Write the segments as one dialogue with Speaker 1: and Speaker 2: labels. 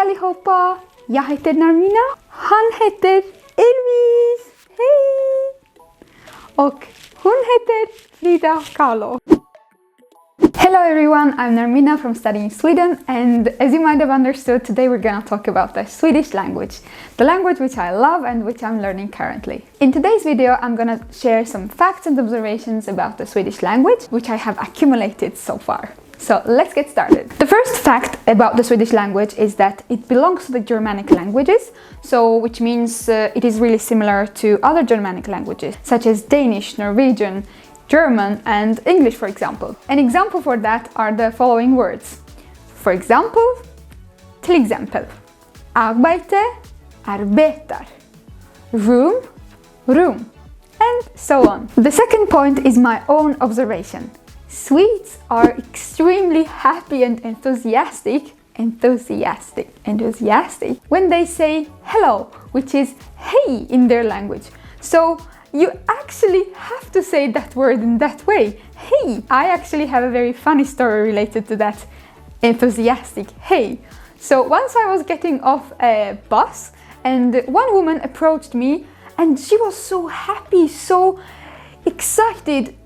Speaker 1: allihopa! Jag heter Narmina. Han heter Elvis. Hej! Och hon heter Frida Kahlo. Hello everyone, I'm Narmina from studying Sweden, and as you might have understood, today we're gonna talk about the Swedish language, the language which I love and which I'm learning currently. In today's video, I'm gonna share some facts and observations about the Swedish language, which I have accumulated so far. So let's get started. The first fact about the Swedish language is that it belongs to the Germanic languages, which means it is really similar to other Germanic languages, such as Danish, Norwegian, German and English, for example. An example for that are the following words. For example, till exempel. Arbete, arbetar. Room, room. And so on. The second point is my own observation. Swedes are extremely happy and enthusiastic when they say hello, which is hey in their language. So you actually have to say that word in that way. Hey! I actually have a very funny story related to that enthusiastic hey. So once I was getting off a bus and one woman approached me and she was so happy, so excited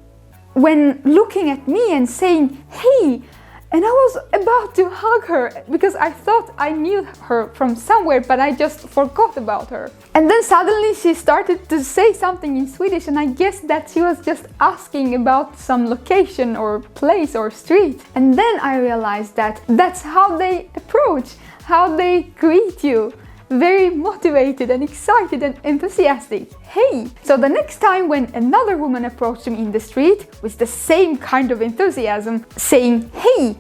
Speaker 1: when looking at me and saying hey. And I was about to hug her because I thought I knew her from somewhere, but I just forgot about her. And then suddenly she started to say something in Swedish, and I guess that she was just asking about some location or place or street. And then I realized that that's how they approach, how they greet you. Very motivated and excited and enthusiastic. Hey! So the next time when another woman approached me in the street with the same kind of enthusiasm, saying hey,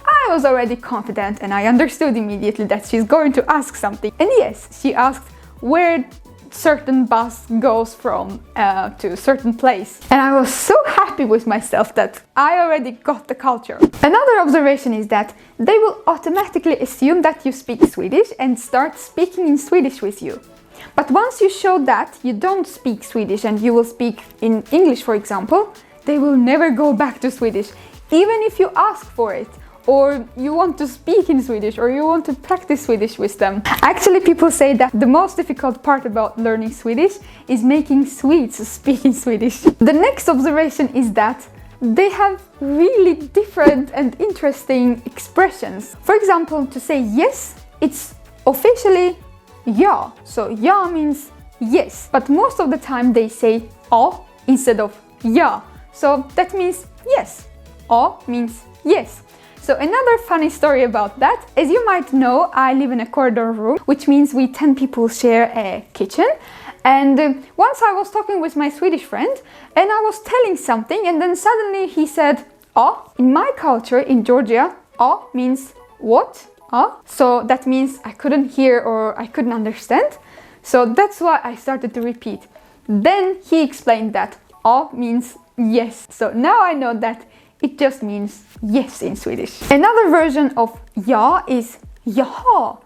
Speaker 1: I was already confident and I understood immediately that she's going to ask something. And yes, she asked where certain bus goes from to a certain place. And I was so happy with myself that I already got the culture. Another observation is that they will automatically assume that you speak Swedish and start speaking in Swedish with you. But once you show that you don't speak Swedish and you will speak in English, for example, they will never go back to Swedish, even if you ask for it, or you want to speak in Swedish, or you want to practice Swedish with them. Actually, people say that the most difficult part about learning Swedish is making Swedes speak in Swedish. The next observation is that they have really different and interesting expressions. For example, to say yes, it's officially ja. So ja means yes, but most of the time they say ja instead of ja. So that means yes. Ja means yes. So another funny story about that, as you might know, I live in a corridor room, which means we 10 people share a kitchen. And once I was talking with my Swedish friend and I was telling something, and then suddenly he said, "Ah." In my culture in Georgia, "Ah" means what? "Ah." So that means I couldn't hear or I couldn't understand. So that's why I started to repeat. Then he explained that "ah" means yes. So now I know that it just means yes in Swedish. Another version of ja is jaha.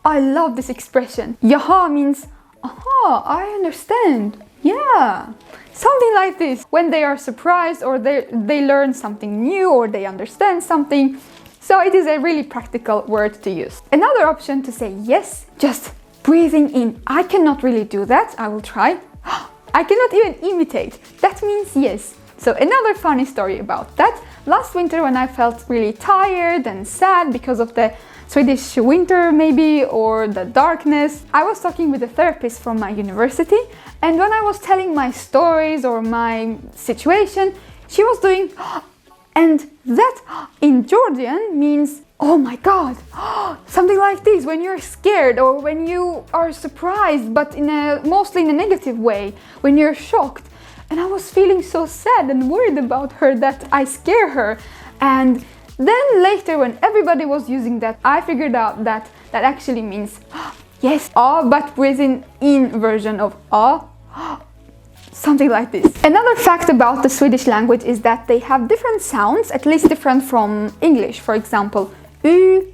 Speaker 1: I love this expression. Jaha means aha, I understand. Yeah. Something like this. When they are surprised or they learn something new or they understand something. So it is a really practical word to use. Another option to say yes, just breathing in. I cannot really do that. I will try. I cannot even imitate. That means yes. So another funny story about that. Last winter when I felt really tired and sad because of the Swedish winter maybe, or the darkness, I was talking with a therapist from my university, and when I was telling my stories or my situation, she was doing and that in Georgian means oh my god, something like this when you're scared or when you are surprised, but mostly in a negative way, when you're shocked. And I was feeling so sad and worried about her that I scare her. And then later when everybody was using that, I figured out that that actually means yes, but with an in version of something like this. Another fact about the Swedish language is that they have different sounds, at least different from English. For example, u,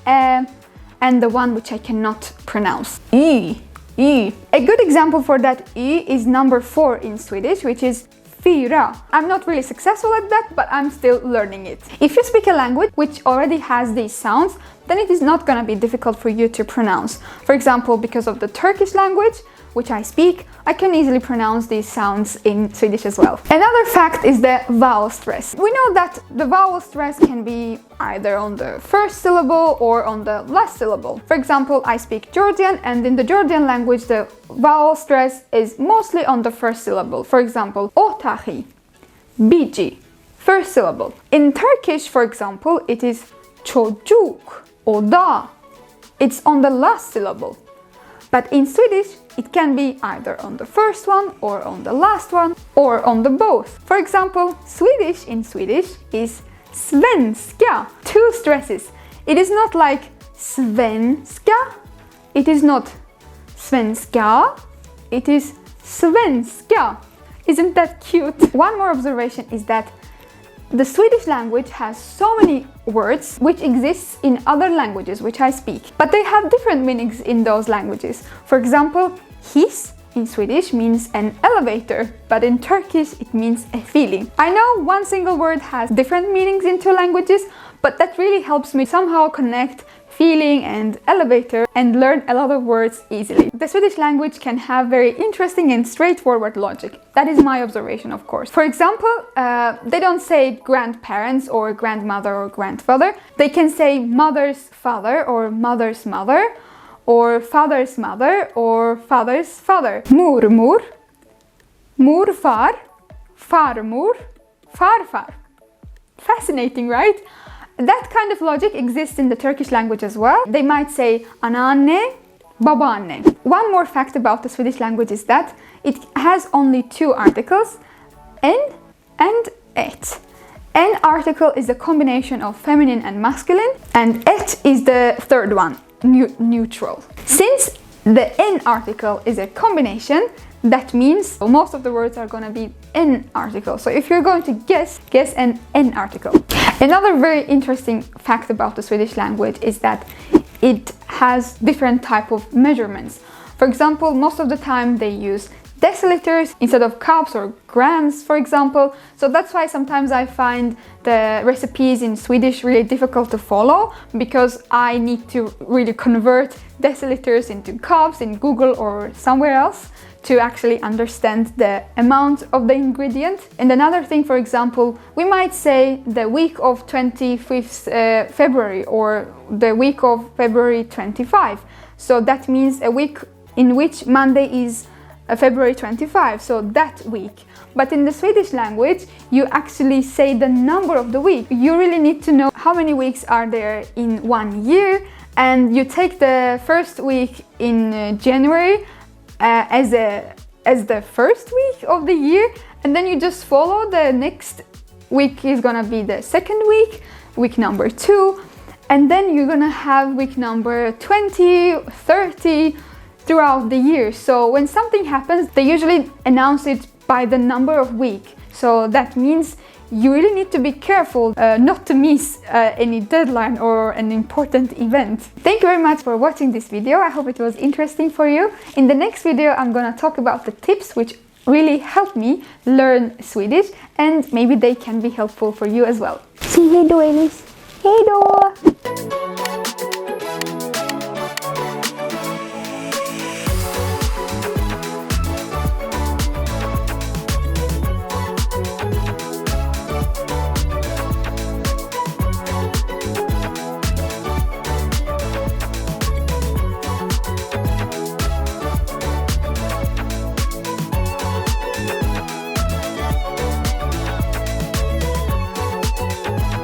Speaker 1: and the one which I cannot pronounce, y. A good example for that y is number 4 in Swedish, which is fyra. I'm not really successful at that, but I'm still learning it. If you speak a language which already has these sounds, then it is not gonna be difficult for you to pronounce. For example, because of the Turkish language, which I speak, I can easily pronounce these sounds in Swedish as well. Another fact is the vowel stress. We know that the vowel stress can be either on the first syllable or on the last syllable. For example, I speak Georgian, and in the Georgian language, the vowel stress is mostly on the first syllable. For example, otahi, biji, first syllable. In Turkish, for example, it is çocuk, oda. It's on the last syllable. But in Swedish, it can be either on the first one or on the last one or on the both. For example, Swedish in Swedish is svenska, two stresses. It is not like svenska, it is not svenska, it is svenska. Isn't that cute? One more observation is that the Swedish language has so many words which exists in other languages which I speak, but they have different meanings in those languages. For example, hiss in Swedish means an elevator, but in Turkish it means a feeling. I know one single word has different meanings in two languages, but that really helps me somehow connect feeling and elevator and learn a lot of words easily. The Swedish language can have very interesting and straightforward logic. That is my observation, of course. For example, they don't say grandparents or grandmother or grandfather. They can say mother's father or mother's mother or father's mother or father's father. Mormor, morfar, farmor, farfar. Fascinating, right? That kind of logic exists in the Turkish language as well. They might say anneanne, babaanne. One more fact about the Swedish language is that it has only two articles, en and et. En article is a combination of feminine and masculine, and et is the third one, neutral. Since the en article is a combination, that means most of the words are going to be en article. So if you're going to guess an en article. Another very interesting fact about the Swedish language is that it has different type of measurements. For example, most of the time they use deciliters instead of cups or grams, for example. So that's why sometimes I find the recipes in Swedish really difficult to follow, because I need to really convert deciliters into cups in Google or somewhere else to actually understand the amount of the ingredient. And another thing, for example, we might say the week of 25th February or the week of February 25. So that means a week in which Monday is February 25, so that week. But in the Swedish language, you actually say the number of the week. You really need to know how many weeks are there in 1 year, and you take the first week in January as the first week of the year, and then you just follow the next week is gonna be the second week number 2, and then you're gonna have week number 20, 30 throughout the year. So when something happens, they usually announce it by the number of week. So that means you really need to be careful not to miss any deadline or an important event. Thank you very much for watching this video. I hope it was interesting for you. In the next video, I'm gonna talk about the tips which really helped me learn Swedish, and maybe they can be helpful for you as well.
Speaker 2: Säg hej då, Elvis. Hej då!